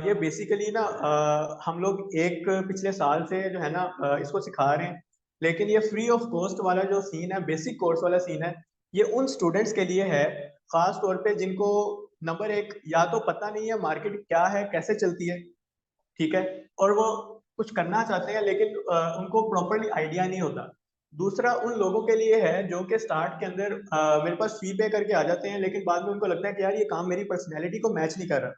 ये बेसिकली ना हम लोग एक पिछले साल से जो है ना इसको सिखा रहे हैं। लेकिन ये फ्री ऑफ कॉस्ट वाला जो सीन है, बेसिक कोर्स वाला सीन है, ये उन स्टूडेंट्स के लिए है, खास तौर पे जिनको नंबर एक या तो पता नहीं है मार्केट क्या है, कैसे चलती है, ठीक है, और वो कुछ करना चाहते हैं लेकिन उनको प्रॉपरली आइडिया नहीं होता। दूसरा उन लोगों के लिए है जो कि स्टार्ट के अंदर मेरे पास फी पे करके आ जाते हैं, लेकिन बाद में उनको लगता है कि यार ये काम मेरी पर्सनैलिटी को मैच नहीं कर रहा,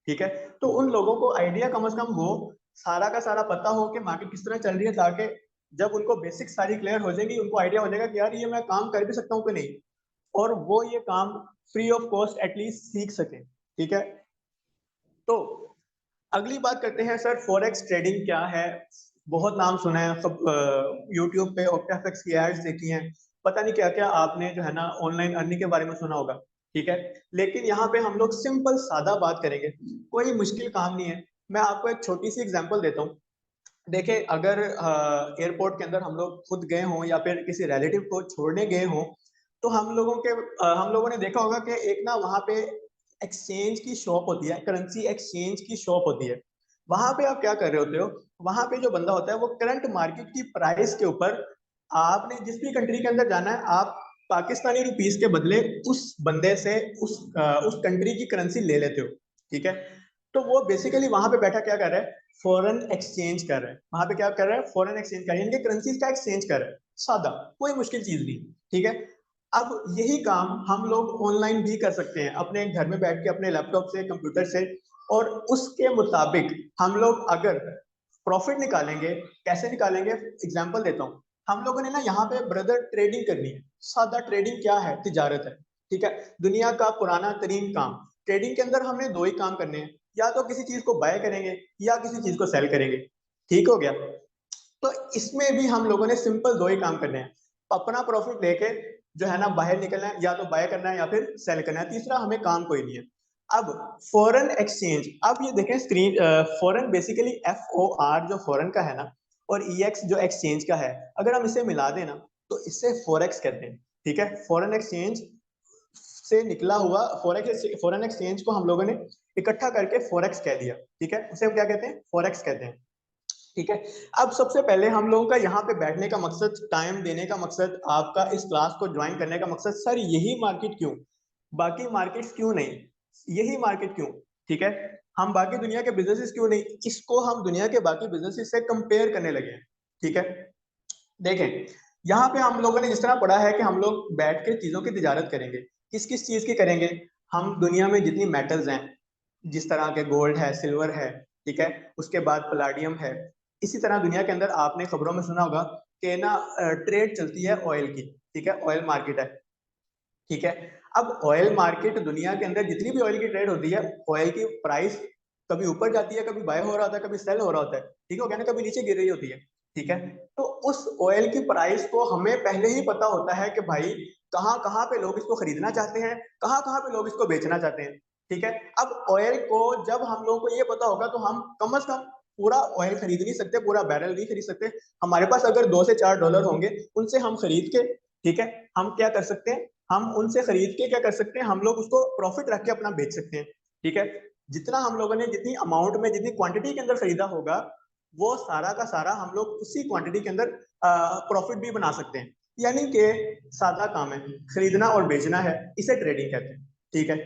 ठीक है। तो उन लोगों को आइडिया कम से कम हो, सारा का सारा पता हो कि मार्केट किस तरह चल रही है, ताकि जब उनको बेसिक सारी क्लियर हो जाएगी, उनको आइडिया हो जाएगा कि यार ये मैं काम कर भी सकता हूँ कि नहीं, और वो ये काम फ्री ऑफ कॉस्ट एटलीस्ट सीख सके, ठीक है। तो अगली बात करते हैं सर, फॉरेक्स ट्रेडिंग क्या है। बहुत नाम सुना है, सब यूट्यूब पे ऑक्टाफेक्स की एड्स देखी हैं, पता नहीं क्या क्या आपने जो है ना ऑनलाइन अर्निंग के बारे में सुना होगा, ठीक है। लेकिन यहाँ पे हम लोग सिंपल सादा बात करेंगे, कोई मुश्किल काम नहीं है। मैं आपको एक छोटी सी एग्जांपल देता हूँ। देखिए, अगर एयरपोर्ट के अंदर हम लोग खुद गए हों या फिर किसी रिलेटिव को छोड़ने गए हों, तो हम लोगों ने देखा होगा कि एक ना वहाँ पे एक्सचेंज की शॉप होती है, करेंसी एक्सचेंज की शॉप होती है। वहां पे आप क्या कर रहे होते हो, वहां पे जो बंदा होता है वो करंट मार्केट की प्राइस के ऊपर, आपने जिस भी कंट्री के अंदर जाना है, आप पाकिस्तानी रुपीस के बदले उस बंदे से उस कंट्री की करेंसी ले लेते हो, ठीक है। तो वो बेसिकली वहां पे बैठा क्या कर रहा है, फॉरेन एक्सचेंज कर रहा है। वहां पे क्या कर रहा है, फॉरेन एक्सचेंज कर रहा है, इनके करेंसीज का एक्सचेंज कर रहा है, सादा, कोई मुश्किल चीज नहीं, ठीक है। अब यही काम हम लोग ऑनलाइन भी कर सकते हैं, अपने घर में बैठ के, अपने लैपटॉप से, कंप्यूटर से, और उसके मुताबिक हम लोग अगर प्रॉफिट निकालेंगे। कैसे निकालेंगे, एग्जांपल देता हूँ। हम लोगों ने ना यहाँ पे ब्रदर ट्रेडिंग करनी है। सादा ट्रेडिंग क्या है, तिजारत है, ठीक है। दुनिया का पुराना तरीन काम। ट्रेडिंग के अंदर हमने दो ही काम करने हैं, या तो किसी चीज को बाय करेंगे या किसी चीज को सेल करेंगे, ठीक हो गया। तो इसमें भी हम लोगों ने सिंपल दो ही काम करने हैं, अपना प्रॉफिट लेके जो है ना बाहर निकलना है, या तो बाय करना है या फिर सेल करना है, तीसरा हमें काम कोई नहीं है। अब फॉरेन एक्सचेंज, अब ये देखें स्क्रीन, फॉरेन बेसिकली FOR जो फॉरेन का है ना, और EX जो एक्सचेंज का है, अगर हम इसे मिला देना तो इससे फॉरेक्स कहते हैं, ठीक है। फॉरेन एक्सचेंज से निकला हुआ फॉरेन एक्सचेंज को हम लोगों ने इकट्ठा करके फॉरेक्स कह दिया, ठीक है। उसे हम क्या कहते हैं, फॉरेक्स कहते हैं, ठीक है। अब सबसे पहले हम लोगों का यहाँ पे बैठने का मकसद, टाइम देने का मकसद, आपका इस क्लास को ज्वाइन करने का मकसद, सर यही मार्केट क्यों, बाकी मार्केट्स क्यों नहीं, यही मार्केट क्यों, ठीक है। हम बाकी दुनिया के बिजनेसेस क्यों नहीं, इसको हम दुनिया के बाकी बिजनेसेस से कंपेयर करने लगे हैं, ठीक है। देखें, यहाँ पे हम लोगों ने जिस तरह पढ़ा है कि हम लोग बैठ के चीजों की तिजारत करेंगे, किस किस चीज की करेंगे। हम दुनिया में जितनी मेटल्स हैं, जिस तरह के गोल्ड है, सिल्वर है, ठीक है, उसके बाद पलाडियम है, इसी तरह दुनिया के अंदर आपने खबरों में सुना होगा कि ना ट्रेड चलती है ऑयल की, ठीक है, ऑयल मार्केट है, ठीक है। अब ऑयल मार्केट, दुनिया के अंदर जितनी भी ऑयल की ट्रेड होती है, ऑयल की प्राइस कभी ऊपर जाती है, कभी बाय हो रहा होता है, कभी सेल हो रहा होता है, ठीक हो गया ना, कभी नीचे गिर रही होती है, ठीक है। तो उस ऑयल की प्राइस को हमें पहले ही पता होता है कि भाई कहाँ कहाँ पे लोग इसको खरीदना चाहते हैं, कहाँ कहाँ पे लोग इसको बेचना चाहते हैं, ठीक है। अब ऑयल को जब हम लोगों को ये पता होगा, तो हम कम से कम पूरा ऑयल खरीद नहीं सकते, पूरा बैरल नहीं खरीद सकते। हमारे पास अगर $2 से $4 होंगे, उनसे हम खरीद के, ठीक है, हम क्या कर सकते हैं, हम उनसे खरीद के क्या कर सकते हैं, हम लोग उसको प्रॉफिट रख के अपना बेच सकते हैं, ठीक है। जितना हम लोगों ने जितनी अमाउंट में, जितनी क्वांटिटी के अंदर खरीदा होगा, वो सारा का सारा हम लोग उसी क्वांटिटी के अंदर प्रॉफिट भी बना सकते हैं। यानी कि सादा काम है, खरीदना और बेचना है, इसे ट्रेडिंग कहते हैं, ठीक है।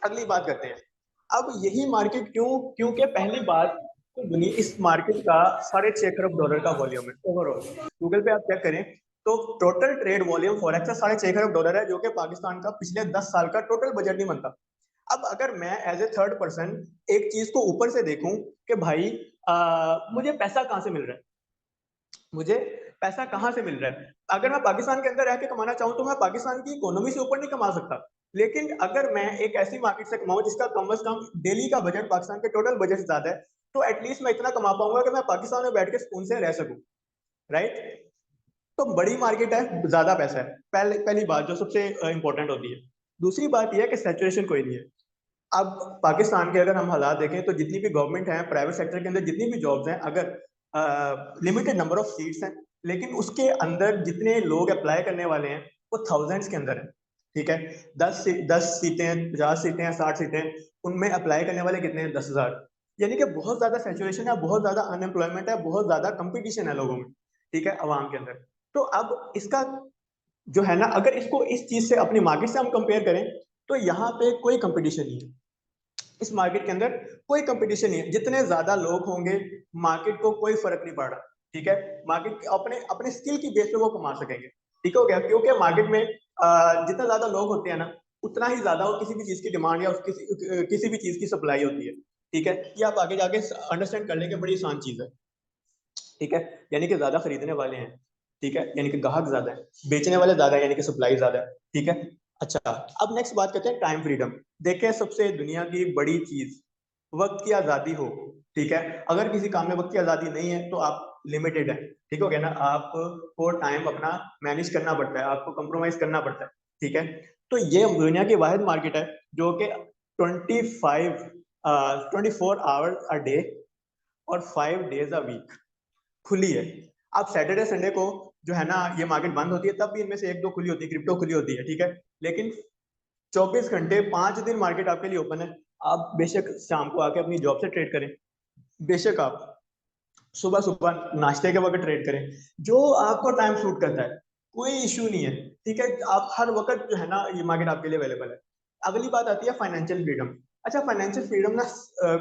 अगली बात करते हैं। अब यही मार्केट क्यों, क्योंकि पहली बात तो दुनिया, इस मार्केट का $6.5 खरब का वॉल्यूम है ओवरऑल। गूगल पे आप चेक करें तो टोटल ट्रेड वॉल्यूम फॉरेक्स का $6.5 खरब है, जो कि पाकिस्तान का पिछले 10 साल का टोटल बजट नहीं बनता। अब अगर मैं एज ए थर्ड पर्सन एक चीज को ऊपर से देखूं कि भाई मुझे पैसा कहाँ से मिल रहा है, मुझे पैसा कहाँ से मिल रहा है। अगर मैं पाकिस्तान के अंदर रह के कमाना चाहूँ, तो मैं पाकिस्तान की इकोनॉमी से ऊपर नहीं कमा सकता। लेकिन अगर मैं एक ऐसी मार्केट से कमाऊँ जिसका कम से कम डेली का बजट पाकिस्तान के टोटल बजट से ज्यादा है, तो एटलीस्ट मैं इतना कमा पाऊंगा कि मैं पाकिस्तान में बैठ के सुकून से रह सकूं, राइट। तो बड़ी मार्केट है, ज्यादा पैसा है, पहली पहली बात जो सबसे इंपॉर्टेंट होती है। दूसरी बात यह है कि सैचुरेशन कोई नहीं है। अब पाकिस्तान के अगर हम हालात देखें, तो जितनी भी गवर्नमेंट है, प्राइवेट सेक्टर के अंदर जितनी भी जॉब्स हैं, अगर लिमिटेड नंबर ऑफ सीट्स हैं, लेकिन उसके अंदर जितने लोग अप्लाई करने वाले हैं वो थाउजेंड्स के अंदर है, ठीक है। 10 सीटें, 50 सीटें, 60 सीटें, उनमें अप्लाई करने वाले कितने हैं? 10,000। यानी कि बहुत ज्यादा सैचुरेशन है, बहुत ज्यादा अनएम्प्लॉयमेंट है, बहुत ज्यादा कंपटीशन है लोगों में, ठीक है, अवाम के अंदर। तो अब इसका जो है ना, अगर इसको इस चीज से अपनी मार्केट से हम कंपेयर करें तो यहाँ पे कोई कंपटीशन नहीं है। इस मार्केट के अंदर कोई कंपटीशन नहीं है, जितने ज्यादा लोग होंगे मार्केट को कोई फर्क नहीं पड़ रहा, ठीक है। मार्केट अपने अपने स्किल की बेस पे वो कमा सकेंगे, ठीक हो गया, क्योंकि मार्केट में जितना ज्यादा लोग होते हैं ना, उतना ही ज्यादा वो किसी भी चीज की डिमांड या किसी भी चीज की सप्लाई होती है, ठीक है। ये आप आगे जाके अंडरस्टैंड कर लेंगे, बड़ी आसान चीज है, ठीक है। यानी कि ज्यादा खरीदने वाले हैं, ठीक है, यानी कि ग्राहक ज्यादा है, बेचने वाले ज्यादा है, यानी कि सप्लाई ज्यादा है, ठीक है। अच्छा, अब नेक्स्ट बात करते हैं टाइम फ्रीडम। देखिए, सबसे दुनिया की बड़ी चीज वक्त की आजादी हो, ठीक है। अगर किसी काम में वक्त की आजादी नहीं है तो आप लिमिटेड है, ठीक हो गया ना, आपको टाइम अपना मैनेज करना पड़ता है, आपको कंप्रोमाइज करना पड़ता है, ठीक है। तो ये दुनिया की वाहिद मार्केट है जो कि 24 आवर अ डे और 5 डेज अ वीक खुली है। आप सैटरडे संडे को जो है ना, ये मार्केट बंद होती है, तब भी इनमें से एक दो खुली होती है, क्रिप्टो खुली होती है, ठीक है। लेकिन 24 घंटे 5 दिन मार्केट आपके लिए ओपन है। आप बेशक शाम को आके अपनी जॉब से ट्रेड करें, बेशक आप सुबह सुबह नाश्ते के वक्त ट्रेड करें, जो आपको टाइम सूट करता है, कोई इश्यू नहीं है, ठीक है। आप हर वक्त जो है ना, ये मार्केट आपके लिए अवेलेबल है। अगली बात आती है फाइनेंशियल फ्रीडम। अच्छा, फाइनेंशियल फ्रीडम ना,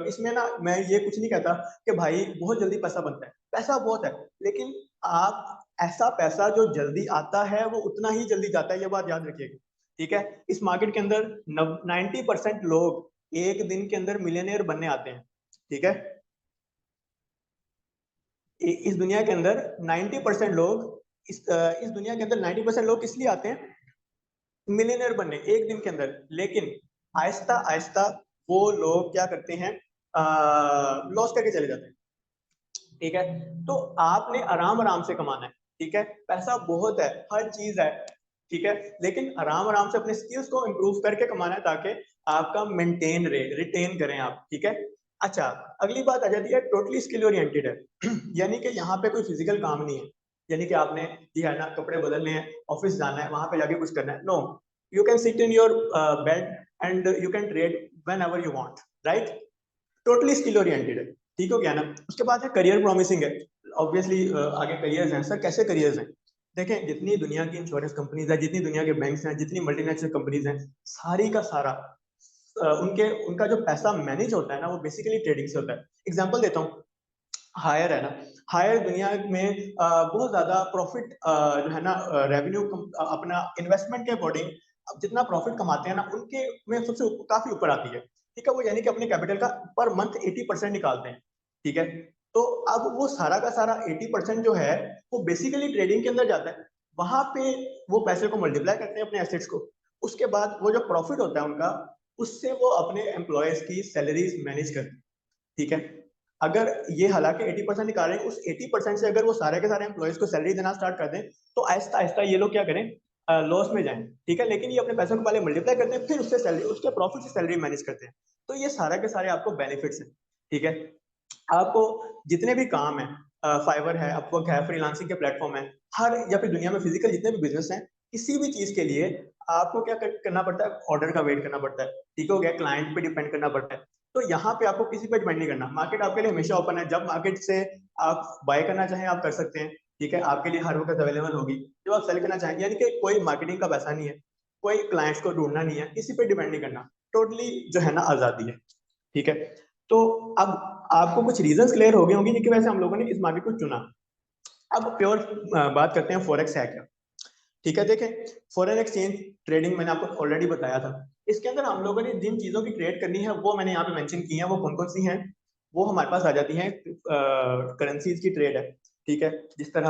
इसमें ना मैं ये कुछ नहीं कहता कि भाई बहुत जल्दी पैसा बनता है, पैसा बहुत है, लेकिन आप ऐसा पैसा जो जल्दी आता है वो उतना ही जल्दी जाता है, ये बात याद रखिएगा, ठीक है। इस मार्केट के अंदर 90% लोग एक दिन के अंदर मिलियनेयर बनने आते हैं, ठीक है। इस दुनिया के अंदर 90% लोग इस दुनिया के अंदर 90% लोग इसलिए आते हैं मिलियनर बनने एक दिन के अंदर, लेकिन आहिस्ता आहिस्ता वो लोग क्या करते हैं, लॉस करके चले जाते हैं, ठीक है। तो आपने आराम आराम से कमाना है, ठीक है। पैसा बहुत है, हर चीज है, ठीक है, लेकिन आराम आराम से अपने स्किल्स को इम्प्रूव करके कमाना है, ताकि आपका मेंटेन रहे, रिटेन करें आप, ठीक है। अच्छा, अगली बात आ जाती है टोटली स्किल ओरिएंटेड है। यानी कि यहाँ पे कोई फिजिकल काम नहीं है, यानी कि आपने जी है ना कपड़े बदलने हैं, ऑफिस जाना है, वहां पे जाके कुछ करना है, no. You can sit in your bed and you can trade whenever you want, right. Totally skill oriented है, ठीक हो गया ना। उसके बाद है करियर प्रॉमिसिंग है। ऑब्वियसली आगे करियर्स हैं, सर कैसे करियर्स हैं? देखें, जितनी दुनिया की इंश्योरेंस कंपनीज है, जितनी दुनिया के बैंक्स हैं, जितनी मल्टीनेशनल कंपनीज हैं, सारी का सारा उनके उनका जो पैसा मैनेज होता है ना, वो बेसिकली ट्रेडिंग से होता है। एग्जांपल देता हूँ, हायर है ना, हायर दुनिया में बहुत ज्यादा प्रॉफिट जो है ना, रेवेन्यू अपना इन्वेस्टमेंट के अकॉर्डिंग जितना प्रॉफिट कमाते हैं ना, उनके में सबसे काफी ऊपर आती है, ठीक है। वो यानी कि अपने कैपिटल का पर मंथ 80% निकालते हैं, ठीक है। तो अब वो सारा का सारा 80% जो है वो बेसिकली ट्रेडिंग के अंदर जाता है, वहां पे वो पैसे को मल्टीप्लाई करते हैं अपने एसेट्स को। उसके बाद वो जो प्रॉफिट होता है उनका, उससे वो अपने एम्प्लॉयज की सैलरीज मैनेज करते हैं, ठीक है। अगर ये हालांकि 80% निकाल रहे हैं, उस 80% से अगर वो सारे के सारे एम्प्लॉयज को सैलरी देना स्टार्ट कर दें, तो आहिस्ता आहिस्ता ये लोग क्या करें, लॉस में जाएं, ठीक है। लेकिन ये अपने पैसों को पहले मल्टीप्लाई करते हैं, फिर उससे सैलरी, उसके प्रॉफिट से सैलरी मैनेज करते हैं। तो ये सारा के सारे आपको बेनिफिट्स हैं, ठीक है। आपको जितने भी काम है, फाइवर है, अपवर्क है, फ्रीलांसिंग के प्लेटफॉर्म है, हर या फिर दुनिया में फिजिकल जितने भी बिजनेस हैं, किसी भी चीज के लिए आपको क्या करना पड़ता है, ऑर्डर का वेट करना पड़ता है, ठीक हो गया, क्लाइंट पे डिपेंड करना पड़ता है। तो यहाँ पे आपको किसी पे डिपेंड नहीं करना, मार्केट आपके लिए हमेशा ओपन है, जब मार्केट से आप बाय करना चाहें आप कर सकते हैं, ठीक है, आपके लिए हर वक्त अवेलेबल होगी। जब आप सेल करना चाहें, यानी कि कोई मार्केटिंग का पैसा नहीं है, कोई क्लाइंट्स को ढूंढना नहीं है, किसी पे डिपेंड नहीं करना, टोटली जो है ना आजादी है, ठीक है। तो अब आपको कुछ रीजंस क्लियर हो गए होंगे कि वैसे हम लोगों ने इस मार्केट को चुना। अब प्योर बात करते हैं फॉरेक्स है क्या, ठीक है। देखें, फॉरेन एक्सचेंज ट्रेडिंग मैंने आपको ऑलरेडी बताया था। इसके अंदर हम लोगों ने जिन चीजों की ट्रेड करनी है वो मैंने यहाँ पे मेंशन की है, वो कौन कौन सी हैं, वो हमारे पास आ जाती हैं। करेंसीज की ट्रेड है, ठीक है। जिस तरह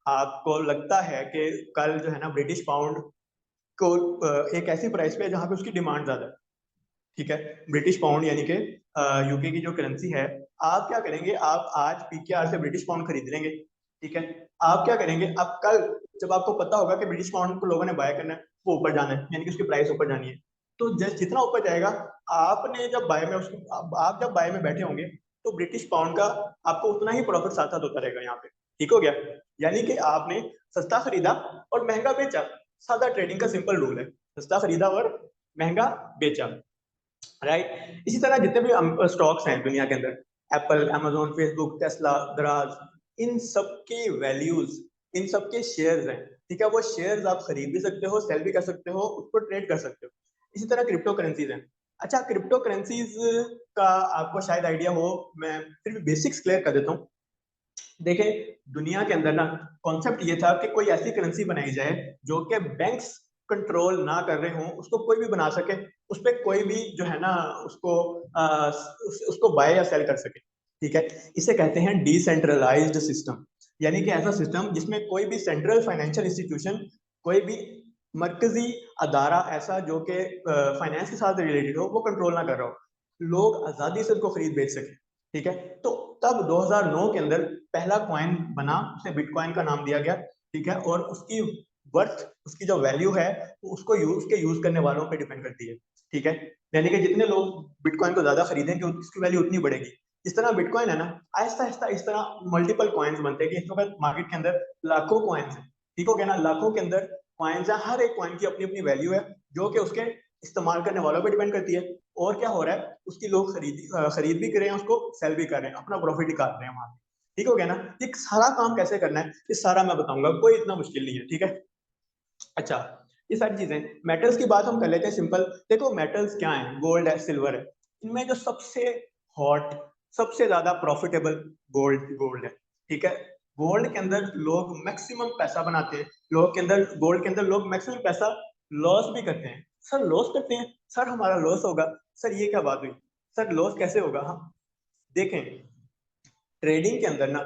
आपको लगता है कि कल जो है ना ब्रिटिश पाउंड को एक ऐसी प्राइस पे है जहाँ पे उसकी डिमांड ज्यादा है, ठीक है। ब्रिटिश पाउंड यानी कि यूके की जो करेंसी है, आप क्या करेंगे, आप आज पीकेआर से ब्रिटिश पाउंड खरीद लेंगे, ठीक है। आप क्या करेंगे, अब कल जब आपको पता होगा कि ब्रिटिश पाउंड को लोगों ने बाय करना है, वो ऊपर जाना है, यानी कि उसकी प्राइस ऊपर जानी है, तो जस्ट जितना ऊपर जाएगा, आपने जब बाय में उसको आप जब बाय में बैठे होंगे, तो ब्रिटिश पाउंड का आपको उतना ही प्रॉफिट साथ साथ होता रहेगा यहाँ पे, ठीक हो गया। यानी कि आपने सस्ता खरीदा और महंगा बेचा, सादा ट्रेडिंग का सिंपल रूल है, सस्ता खरीदा और महंगा बेचा। राइट। इसी तरह जितने भी स्टॉक्स हैं दुनिया के अंदर, एप्पल, amazon, फेसबुक, टेस्ला, दराज, इन सब की वैल्यूज, इन सब के शेयर्स हैं, ठीक है। वो शेयर्स आप खरीद भी सकते हो, सेल भी कर सकते हो, उसको ट्रेड कर सकते हो। इसी तरह क्रिप्टो करेंसीज हैं। अच्छा, क्रिप्टो करेंसीज का आपको शायद आइडिया हो, मैं फिर भी बेसिक्स क्लियर कर देता हूँ। देखें, दुनिया के अंदर ना कॉन्सेप्ट ये था कि कोई ऐसी करेंसी बनाई जाए जो कि बैंक्स कंट्रोल ना कर रहे हों, उसको कोई भी बना सके, उस पर कोई भी जो है ना उसको उसको बाय या सेल कर सके, ठीक है। इसे कहते हैं डिसेंट्रलाइज्ड सिस्टम, यानी कि ऐसा सिस्टम जिसमें कोई भी सेंट्रल फाइनेंशियल इंस्टीट्यूशन, कोई भी मरकजी अदारा ऐसा जो कि फाइनेंस के साथ रिलेटेड हो, वो कंट्रोल ना कर रहा हो, लोग आजादी से उसको खरीद बेच सके, ठीक है। तो तब 2009 के अंदर पहला कॉइन बना, उसे बिटकॉइन का नाम दिया गया, ठीक है। और उसकी वर्थ, उसकी जो वैल्यू है, उसको उसके यूज करने वालों पे डिपेंड करती है, ठीक है। यानी कि जितने लोग बिटकॉइन को ज्यादा खरीदेंगे उसकी वैल्यू उतनी बढ़ेगी। जिस तरह बिटकॉइन है ना, आहिस्ता आहिस्ता इस तरह मल्टीपल कॉइन्स बनते हैं कि इस वक्त मार्केट के अंदर लाखों कॉइन्स हैं, ठीक हो गया ना, लाखों के अंदर कॉइन्स है, हर एक कॉइन की अपनी अपनी वैल्यू है, जो कि उसके इस्तेमाल करने वालों पर डिपेंड करती है। और क्या हो रहा है, उसकी लोग खरीद भी कर रहे हैं, उसको सेल भी कर रहे हैं, अपना प्रॉफिट निकाल रहे हैं वहां, ठीक हो गया ना। ये सारा काम कैसे करना है, ये सारा मैं बताऊंगा, कोई इतना मुश्किल नहीं है, ठीक है। अच्छा, ये सारी चीजें, मेटल्स की बात हम कर लेते हैं सिंपल। देखो मेटल्स क्या है, गोल्ड है, सिल्वर है, इनमें जो सबसे हॉट, सबसे ज्यादा प्रॉफिटेबल गोल्ड गोल्ड है, ठीक है। गोल्ड के अंदर लोग मैक्सिमम पैसा बनाते हैं, लोग के अंदर गोल्ड के अंदर लोग मैक्सिमम पैसा लॉस भी करते हैं। सर लॉस करते हैं, सर हमारा लॉस होगा, सर ये क्या बात हुई, सर लॉस कैसे होगा। हम देखें, ट्रेडिंग के अंदर ना,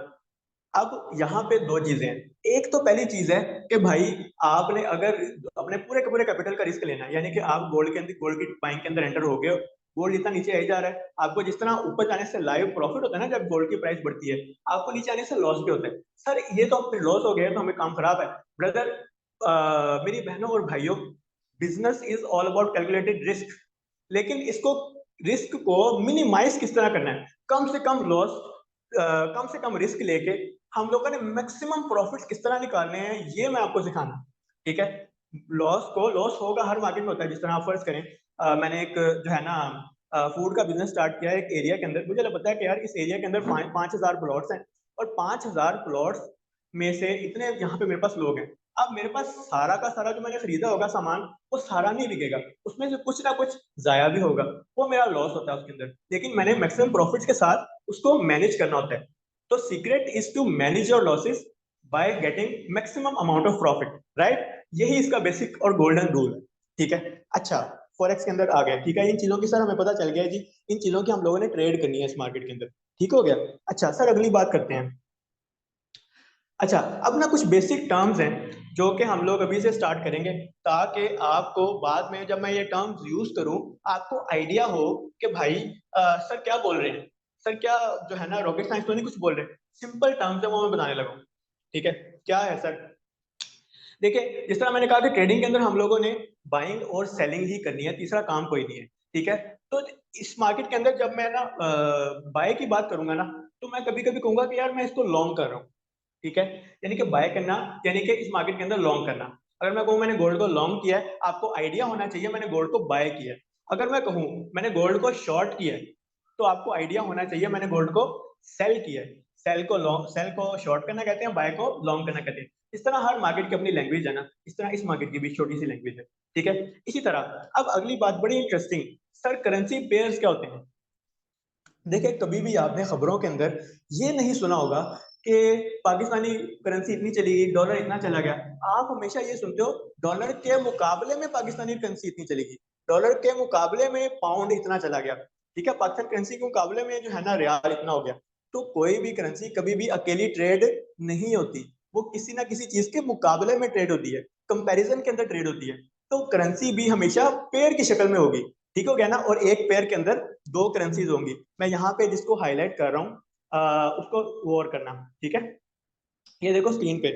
अब यहाँ पे दो चीजें हैं। एक तो पहली चीज है कि भाई आपने अगर अपने पूरे के पूरे कैपिटल का रिस्क लेना है, यानी कि आप गोल्ड के अंदर, गोल्ड की बाइंग के अंदर एंटर हो गए हो, गोल्ड इतना नीचे आई जा रहा है, आपको जिस तरह ऊपर जाने से लाइव प्रॉफिट होता है ना जब गोल्ड की प्राइस बढ़ती है, आपको नीचे आने से लॉस भी होता है। सर ये तो फिर लॉस हो गया तो हमें काम खराब है। ब्रदर, मेरी बहनों और भाइयों, business is all about calculated risk, लेकिन इसको, रिस्क को मिनिमाइज किस तरह करना है, कम से कम लॉस, कम से कम रिस्क लेके हम लोगों ने मैक्सिमम प्रॉफिट किस तरह निकालने हैं, ये मैं आपको सिखाना, ठीक है। लॉस होगा, हर मार्केट में होता है। जिस तरह आप फर्ज करें, मैंने एक जो है ना फूड का बिजनेस स्टार्ट किया है एक एरिया के अंदर, मुझे पता है कि यार इस एरिया के अंदर 5,000 प्लॉट्स हैं, और 5,000 प्लॉट्स में से इतने यहाँ पे मेरे पास लोग हैं। अब मेरे पास सारा का सारा जो मैंने खरीदा होगा सामान, वो सारा नहीं बिकेगा, उसमें से कुछ ना कुछ जाया भी होगा, वो मेरा लॉस होता है उसके अंदर, लेकिन मैंने मैक्सिमम प्रॉफिट्स के साथ उसको मैनेज करना होता है। तो secret is to manage your losses by getting maximum amount of profit, right. यही इसका बेसिक और गोल्डन रूल है, ठीक है। अच्छा, फॉरेक्स के अंदर आ गए, ठीक है, इन चीजों की सर हमें पता चल गया है जी, इन चीजों की हम लोगों ने ट्रेड करनी है इस मार्केट के अंदर, ठीक हो गया। अच्छा सर, अगली बात करते हैं। अच्छा, अब ना कुछ बेसिक टर्म्स हैं जो कि हम लोग अभी से स्टार्ट करेंगे, ताकि आपको बाद में जब मैं ये टर्म्स यूज करूं, आपको आइडिया हो कि भाई सर क्या बोल रहे हैं, सर क्या जो है ना रॉकेट साइंस तो नहीं कुछ बोल रहे, सिंपल टर्म्स है वो मैं बताने लगा हूं, ठीक है। क्या है सर, देखिए जिस तरह मैंने कहा कि ट्रेडिंग के अंदर हम लोगों ने बाइंग और सेलिंग ही करनी है, तीसरा काम कोई नहीं है, ठीक है। तो इस मार्केट के अंदर जब मैं ना बाय की बात करूंगा ना, तो मैं कभी कभी कहूंगा कि यार मैं इसको लॉन्ग कर रहा हूँ, ठीक है। यानी कि बाय करना, यानी कि इस मार्केट के अंदर लॉन्ग करना। अगर मैं कहूँ मैंने गोल्ड को लॉन्ग किया है, आपको आइडिया होना चाहिए मैंने गोल्ड को बाय किया है। अगर मैं कहूँ मैंने गोल्ड को शॉर्ट किया है, तो आपको आइडिया होना चाहिए मैंने गोल्ड को सेल किया है। सेल को लॉन्ग, सेल को शॉर्ट करना कहते हैं, बाय को लॉन्ग करना कहते हैं। इस तरह हर मार्केट की अपनी लैंग्वेज है ना, इस तरह इस मार्केट की भी छोटी सी लैंग्वेज है, ठीक है। इसी तरह अब अगली बात बड़ी इंटरेस्टिंग, सर करेंसी पेयर्स क्या होते हैं। देखिए कभी भी आपने खबरों के अंदर ये नहीं सुना होगा कि पाकिस्तानी करेंसी इतनी चली गई, डॉलर इतना चला गया। आप हमेशा ये सुनते हो डॉलर के मुकाबले में पाकिस्तानी करेंसी इतनी चलेगी, डॉलर के मुकाबले में पाउंड इतना चला गया, ठीक है, पाकिस्तान करेंसी के मुकाबले में जो है ना रियाल इतना हो गया। तो कोई भी करेंसी कभी भी अकेली ट्रेड नहीं होती, वो किसी ना किसी चीज के मुकाबले में ट्रेड होती है, कंपैरिजन के अंदर ट्रेड होती है। तो करेंसी भी हमेशा पेयर की शक्ल में होगी, ठीक हो गया ना। और एक पेयर के अंदर दो करेंसीज होंगी, मैं यहाँ पे जिसको हाईलाइट कर रहा हूँ उसको गौर करना, ठीक है। ये देखो स्क्रीन पे,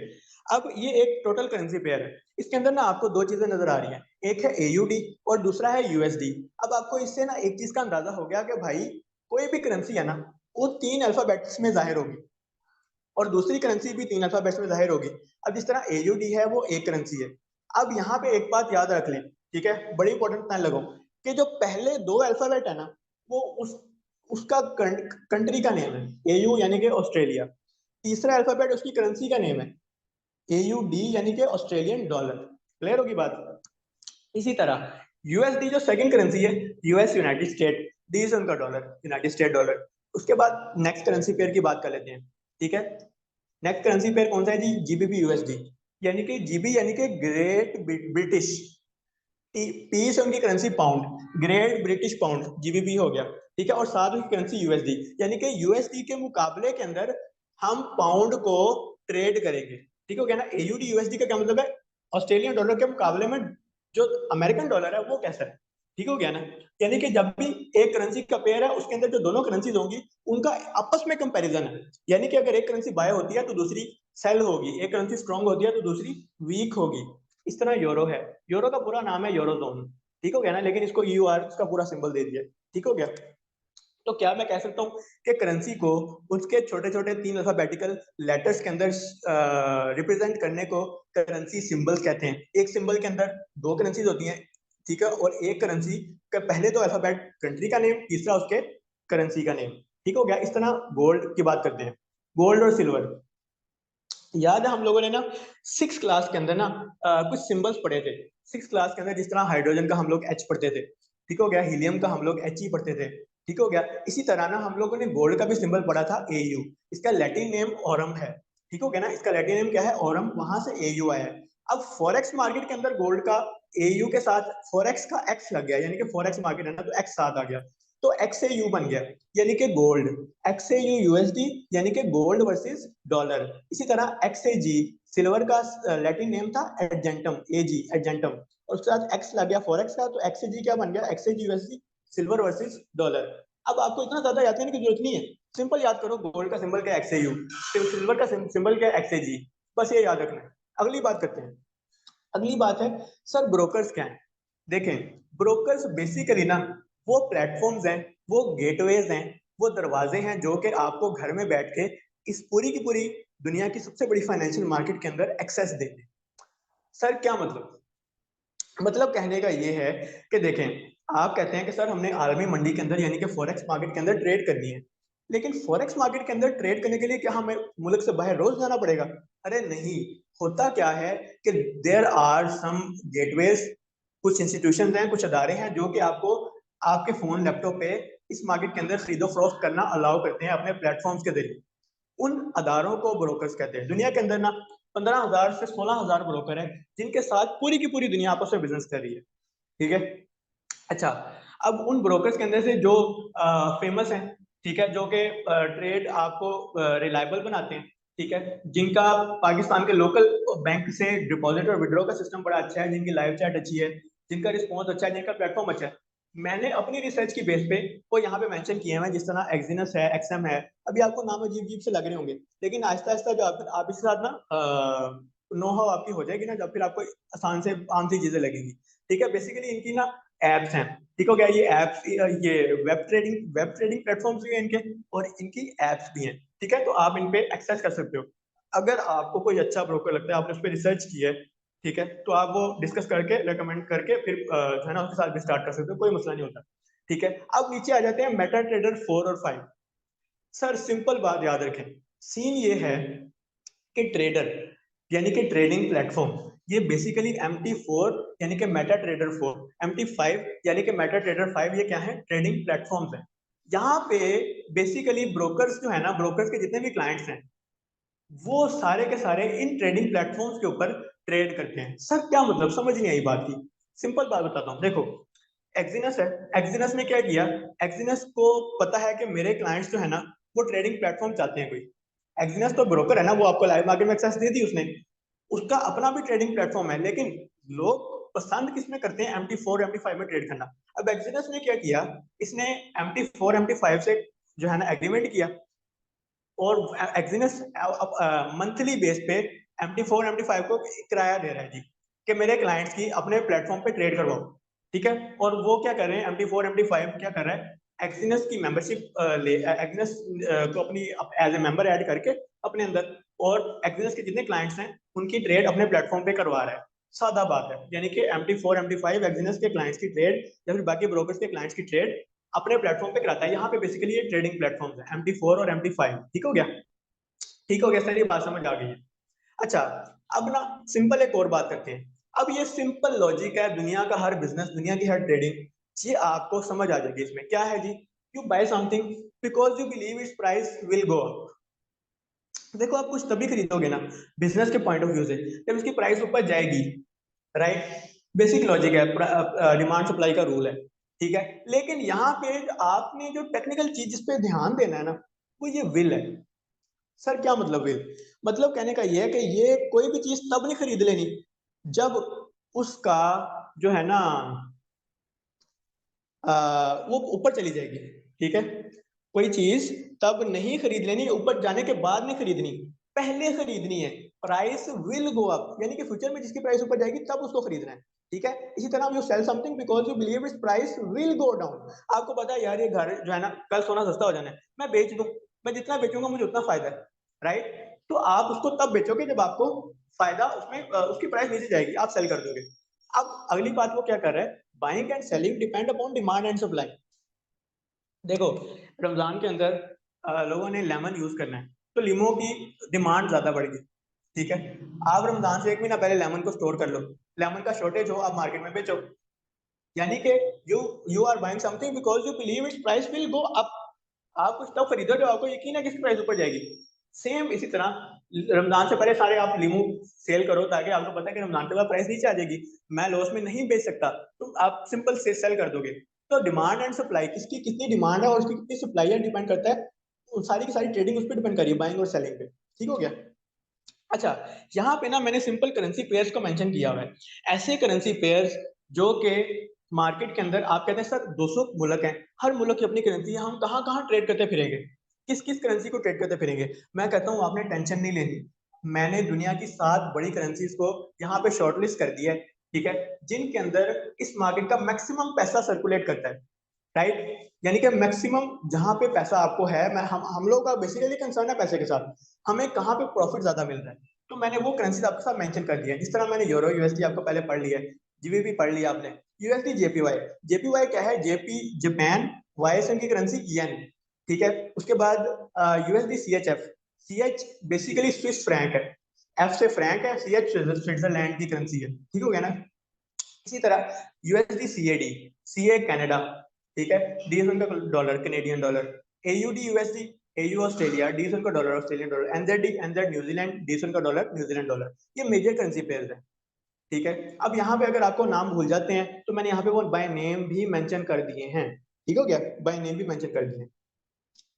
अब ये एक टोटल करेंसी पेयर है, इसके अंदर ना आपको दो चीजें नजर आ रही हैं, एक है एयूडी और दूसरा है यूएसडी। अब आपको इससे ना एक चीज का अंदाजा हो गया कि भाई कोई भी करेंसी है ना, वो तीन अल्फाबेट्स में जाहिर होगी, और दूसरी करेंसी भी तीन अल्फाबेट्स में जाहिर होगी। अब जिस तरह एयूडी है वो एक करेंसी है। अब यहाँ पे एक बात याद रख लें, ठीक है, बड़ी इंपॉर्टेंट ना लगो, कि जो पहले दो अल्फाबेट है ना, वो उसका कंट्री का नेम है एयू यानी कि ऑस्ट्रेलिया। तीसरा अल्फाबेट उसकी करेंसी का नेम है AUD यानी कि ऑस्ट्रेलियन डॉलर। क्लियर होगी बात। इसी तरह USD जो सेकंड करेंसी है, US यूनाइटेड स्टेट, डी से उनका डॉलर, यूनाइटेड स्टेट डॉलर। उसके बाद नेक्स्ट करेंसी पेयर की बात कर लेते हैं, ठीक है। नेक्स्ट करेंसी पेयर कौन सा है जी? GBP USD, यानी कि GB यानी कि ग्रेट ब्रिटिश, पी से उनकी currency pound, great British pound, GBP हो गया, ठीक है। और साथ में करेंसी USD, यानी कि USD के मुकाबले के अंदर हम पाउंड को ट्रेड करेंगे, ठीक हो गया ना। AUD USD का क्या मतलब है? ऑस्ट्रेलियन डॉलर के मुकाबले में जो अमेरिकन डॉलर है वो कैसा है, ठीक हो गया ना। यानी कि जब भी एक करेंसी का पेयर है उसके अंदर जो दोनों करेंसीज होंगी उनका आपस में कंपैरिजन है। यानी कि अगर एक करेंसी बाय होती है तो दूसरी सेल होगी, एक करेंसी स्ट्रांग होती है तो दूसरी वीक होगी। इस तरह यूरो है, यूरो का पूरा नाम है यूरोजोन, ठीक हो गया ना, लेकिन इसको EUR उसका पूरा सिंबल दे दिया, ठीक हो गया। तो क्या मैं कह सकता हूँ कि करेंसी को उसके छोटे छोटे 3 अल्फाबेटिकल लेटर्स के अंदर रिप्रेजेंट करने को करेंसी सिंबल्स कहते हैं। एक सिंबल के अंदर दो करेंसीज होती हैं, ठीक है, और एक करेंसी का पहले दो अल्फाबेट कंट्री का नेम, तीसरा उसके करेंसी का नेम, ठीक हो गया। इस तरह गोल्ड की बात करते हैं, गोल्ड और सिल्वर। याद है हम लोगों ने ना 6 क्लास के अंदर ना कुछ सिंबल्स पढ़े थे। 6 क्लास के अंदर जिस तरह हाइड्रोजन का हम लोग H पढ़ते थे, ठीक हो गया, हीलियम का हम लोग He पढ़ते थे, ठीक हो गया। इसी तरह ना हम लोगों ने गोल्ड का भी सिंबल पढ़ा था AU। इसका लैटिन नेम ऑरम है, ठीक हो गया ना, इसका लैटिन नेम क्या है? ऑरम, वहां से AU आया है। अब फॉरेक्स मार्केट के अंदर गोल्ड का AU के साथ फॉरेक्स का X लग गया, यानी कि फॉरेक्स मार्केट है ना, तो X साथ आ गया, तो XAU बन गया, यानी कि गोल्ड। XAU USD यानी कि गोल्ड वर्सेस डॉलर। इसी तरह XAG सिल्वर का लैटिन नेम था एडजेंटम, AG एडजेंटम, और उसके साथ X लग गया फॉरेक्स का, तो XAG क्या बन गया? XAG USD, silver versus dollar. अब आपको इतना ज्यादा याद करने की जरूरत नहीं है, सिंपल याद करो, गोल्ड का सिंबल क्या है? XAU, सिल्वर का सिंबल क्या है? XAG, बस ये याद रखना है। अगली बात करते हैं। अगली बात है सर ब्रोकर्स क्या है? देखें, ब्रोकर्स बेसिकली ना वो प्लेटफॉर्म्स हैं, वो गेटवेज हैं, वो दरवाजे हैं जो कि आपको घर में बैठ के इस पूरी की पूरी दुनिया की सबसे बड़ी फाइनेंशियल मार्केट के अंदर एक्सेस देते हैं। सर क्या मतलब? मतलब कहने का ये है कि देखें, आप कहते हैं कि सर हमने आलमी मंडी के अंदर यानी कि फॉरेक्स मार्केट के अंदर ट्रेड करनी है, लेकिन फॉरेक्स मार्केट के अंदर ट्रेड करने के लिए क्या हमें मुल्क से बाहर रोज जाना पड़ेगा? अरे नहीं, होता क्या है कि देयर आर सम गेटवेज, कुछ इंस्टीट्यूशन हैं, कुछ अदारे हैं जो कि आपको आपके फोन लैपटॉप पे इस मार्केट के अंदर खरीदो फरोख्त करना अलाउ करते हैं अपने प्लेटफॉर्म्स के जरिए। उन अदारों को ब्रोकर्स कहते हैं। दुनिया के अंदर ना 15,000 से 16,000 ब्रोकर हैं जिनके साथ पूरी की पूरी दुनिया आपस में बिजनेस कर रही है, ठीक है। अच्छा, अब उन ब्रोकर्स के अंदर से जो फेमस हैं, ठीक है, जो कि ट्रेड आपको रिलायबल बनाते हैं, ठीक है, जिनका पाकिस्तान के लोकल बैंक से डिपॉजिट और विड्रॉ का सिस्टम बड़ा अच्छा है, जिनकी लाइव चैट अच्छी है, जिनका रिस्पॉन्स अच्छा है, जिनका प्लेटफॉर्म अच्छा है, मैंने अपनी रिसर्च की बेस पे वो यहाँ पे मेंशन किए हैं, जिस तरह एक्सिनस है, एक्सएम है। अभी आपको नाम अजीब अजीब से लग रहे होंगे, लेकिन आहिस्ता आहिस्ता जो आप इसके साथ ना नो हाउ आपकी हो जाएगी ना, जब फिर आपको आसान से आम सी चीजें लगेंगी, ठीक है। बेसिकली इनकी ना एप्स हैं, ठीक हो गया, ये एप्स, ये वेब ट्रेडिंग प्लेटफॉर्म्स भी हैं इनके, और इनकी एप्स भी हैं, ठीक है। तो आप इन पे एक्सेस कर सकते हो। अगर आपको कोई अच्छा ब्रोकर लगता है, आपने उस पर रिसर्च की है, ठीक है, तो आप वो डिस्कस करके रेकमेंड करके फिर जो है ना उसके साथ भी स्टार्ट कर सकते हो, कोई मसला नहीं होता, ठीक है। अब नीचे आ जाते हैं मेटा ट्रेडर 4 और 5। सर सिंपल बात याद रखें, सीन ये है कि ट्रेडर यानी कि ट्रेडिंग प्लेटफॉर्म, ये बेसिकली MT4 यानी कि मेटा ट्रेडर 4, MT5 यानी कि मेटा ट्रेडर 5, ये क्या है? ट्रेडिंग प्लेटफॉर्म्स है। यहाँ पे बेसिकली ब्रोकर्स जो है ना, ब्रोकर्स के जितने भी क्लाइंट्स हैं वो सारे के सारे इन ट्रेडिंग प्लेटफॉर्म्स के ऊपर ट्रेड करते हैं। सर क्या मतलब? समझ नहीं आई बात की। सिंपल बात बताता हूँ, देखो, एक्सिनस है, एक्सिनस ने क्या किया? एक्सिनस को पता है कि मेरे क्लाइंट्स जो है ना वो ट्रेडिंग प्लेटफॉर्म चाहते हैं कोई। एक्सिनस तो ब्रोकर है ना, वो आपको लाइव मार्केट में एक्सेस दे दी उसने, उसका अपना भी ट्रेडिंग प्लेटफॉर्म है, लेकिन लोग पसंद किसमें करते हैं? MT4 MT5 में ट्रेड करना। अब एक्सिनस ने क्या किया? इसने MT4 MT5 से जो है ना एग्रीमेंट किया, और एक्सिनस मंथली बेस पे MT4 MT5 को किराया दे रहा है जी, कि मेरे क्लाइंट्स की अपने प्लेटफॉर्म पे ट्रेड करवाओ, ठीक है। और वो क्या कर रहे हैं? MT4 MT5 क्या कर रहा है? एक्सिनस की मेंबरशिप ले एक्सिनस को अपनी एज ए मेंबर ऐड करके अपने अंदर, और एक्सिनस के जितने क्लाइंट्स हैं उनकी ट्रेड अपने प्लेटफॉर्म पे करवा रहा है। सादा बात है, यानी कि MT4 MT5 एक्सिस के क्लाइंट्स की ट्रेड या फिर बाकी ब्रोकर्स के क्लाइंट्स की ट्रेड अपने प्लेटफॉर्म पे कराता है। यहाँ पे बेसिकली ये ट्रेडिंग प्लेटफॉर्म है MT4 और MT5। ठीक हो गया? ठीक हो गया सर, ये बात समझ आ गई है। अच्छा, अब ना सिंपल एक और बात करते हैं। अब ये सिंपल लॉजिक है दुनिया का हर बिजनेस, दुनिया की हर ट्रेडिंग, ये आपको समझ आ जाएगी। इसमें क्या है जी? You buy something because you believe it's price will go up. देखो, आप कुछ तभी खरीदोगे ना बिजनेस के पॉइंट ऑफ व्यू से जब इसकी प्राइस ऊपर जाएगी, राइट? बेसिक लॉजिक है, डिमांड सप्लाई का रूल है। ठीक है, लेकिन यहाँ पे आपने जो टेक्निकल चीज जिस पे ध्यान देना है ना, वो ये विल है। सर क्या मतलब विल? मतलब कहने का ये है कि ये कोई भी चीज तब नहीं खरीद लेनी जब उसका जो है ना वो ऊपर चली जाएगी। ठीक है, कोई चीज तब नहीं खरीद लेनी, ऊपर जाने के बाद नहीं खरीदनी, पहले खरीदनी है। प्राइस विल गो अप, यानी कि फ्यूचर में जिसकी प्राइस ऊपर जाएगी तब उसको खरीदना है। ठीक है, इसी तरह you sell something because you believe it's price will go down. आपको पता है यार ये घर जो है ना कल सोना सस्ता हो जाना है, मैं बेच दूं, मैं जितना बेचूंगा मुझे उतना फायदा है, राइट? तो आप उसको तब बेचोगे जब आपको फायदा उसमें उसकी प्राइस नीचे जाएगी, आप सेल कर दोगे। अब अगली बात वो क्या कर रहा है, buying and selling depend upon demand and supply. देखो, रमजान के अंदर लोगों ने लेमन यूज करना है, तो लीमो की डिमांड ज्यादा बढ़ गई। ठीक है, आप रमजान से 1 महीना पहले लेमन को स्टोर कर लो, लेमन का शॉर्टेज हो आप मार्केट में बेचो, यानी कि you you are buying something because you believe it's price will go up. आप कुछ तब खरीदो जब आपको यकीन है कि इसकी प्राइस ऊपर जाएगी। सेम इसी तरह रमजान से पहले सारे आप लीमू सेल करो ताकि आपको पता है कि रमजान के बाद प्राइस नीचे आ जाएगी, मैं लॉस में नहीं बेच सकता, तो आप सिंपल से सेल कर दोगे। तो डिमांड एंड सप्लाई, किसकी कितनी डिमांड है और उसकी कितनी सप्लाई है डिपेंड करता है, वो सारी की सारी ट्रेडिंग उस पर डिपेंड करिए, बाइंग और सेलिंग पे। ठीक हो गया? अच्छा, यहाँ पे ना मैंने सिंपल करेंसी पेयर्स को मेंशन किया हुआ है, ऐसे करेंसी पेयर्स जो कि मार्केट के अंदर आप कहते हैं सर 200 मुल्क हैं, हर मुल्क की अपनी करेंसी है, हम कहाँ कहाँ ट्रेड करते फिरेंगे, किस किस करेंसी को ट्रेड करते फिरेंगे? मैं कहता हूँ आपने टेंशन नहीं लेनी, मैंने दुनिया की 7 बड़ी करेंसीज को यहाँ पे शॉर्टलिस्ट कर दिया है। ठीक है, जिनके अंदर इस मार्केट का मैक्सिमम पैसा सर्कुलेट करता है, राइट? यानी कि मैक्सिमम जहां पे पैसा आपको है, मैं हम लोग का बेसिकली कंसर्न है पैसे के साथ, हमें कहाँ पे प्रॉफिट ज्यादा मिल रहा है, तो मैंने वो करेंसी आपके साथ मेंशन कर दिया है। जिस तरह मैंने यूरो यूएसडी आपको पहले पढ़ लिया है, जीबीपी पढ़ लिया आपने, यूएसडी जेपीवाई। जेपीवाई क्या है? जेपी जापान, वाईएसएम की करेंसी येन। ठीक है, उसके बाद USD CHF, CH basically Swiss franc है, एफ से फ्रैंक है, सीएच स्विट्जरलैंड की करेंसी है। ठीक हो गया ना? इसी तरह यूएसडी सीएडी, सीए कनाडा, ठीक है, डी है उनका dollar, Canadian dollar. AUD USD, AU Australia, D है उनका dollar, Australian dollar. NZD, NZ New Zealand, D है उनका डॉलर, न्यूजीलैंड डॉलर। ये मेजर करेंसी पेयर्स है। ठीक है, अब यहाँ पे अगर आपको नाम भूल जाते हैं तो मैंने यहाँ पे वो बाय नेम भी मेंशन कर दिए हैं। ठीक हो गया? बाय नेम भी मेंशन कर दिए हैं।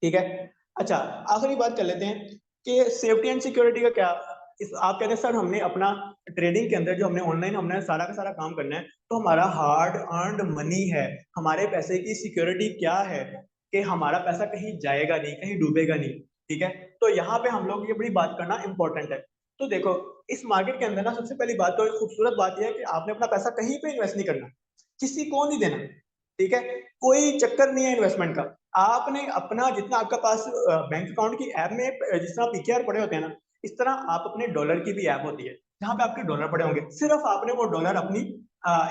ठीक है, अच्छा, आखिरी बात कर लेते हैं कि सेफ्टी एंड सिक्योरिटी का क्या। आप कहते हैं सर हमने अपना ट्रेडिंग के अंदर जो हमने ऑनलाइन हमने सारा का सारा काम करना है, तो हमारा हार्ड अर्नड मनी है, हमारे पैसे की सिक्योरिटी क्या है कि हमारा पैसा कहीं जाएगा नहीं, कहीं डूबेगा नहीं। ठीक है, तो यहाँ पे हम लोग ये बड़ी बात करना इंपॉर्टेंट है। तो देखो, इस मार्केट के अंदर ना सबसे पहली बात तो खूबसूरत बात यह है कि आपने अपना पैसा कहीं पे इन्वेस्ट नहीं करना, किसी को नहीं देना। ठीक है, कोई चक्कर नहीं है इन्वेस्टमेंट का। आपने अपना जितना आपका पास बैंक अकाउंट की ऐप में जिस तरह पीकेआर पड़े होते हैं ना, इस तरह आप अपने डॉलर की भी ऐप होती है जहां पे आपके डॉलर पड़े होंगे, सिर्फ आपने वो डॉलर अपनी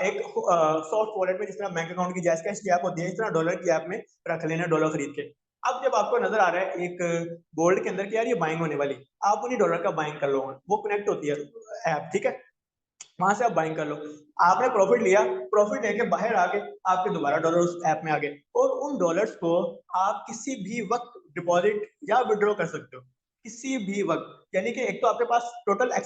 एक सॉफ्ट वॉलेट में, जिस तरह बैंक अकाउंट की जैस कैश की ऐप होती है, इस तरह डॉलर की ऐप में रख लेना डॉलर खरीद के। अब जब आपको नजर आ रहा है एक गोल्ड के अंदर कि यार ये बाइंग होने वाली, आप उन्हीं डॉलर का बाइंग कर लो, वो कनेक्ट होती है ऐप। ठीक है, वहां से आप बाइंग कर लो, आपने प्रॉफिट लिया, प्रॉफिट लेके बाहर आके आपके दोबारा डॉलर उस ऐप में आ गए, और उन डॉलर्स को आप किसी भी वक्त डिपॉजिट या विड्रॉ कर सकते हो, किसी भी वक्त। यानी कि एक तो आपके पास टोटल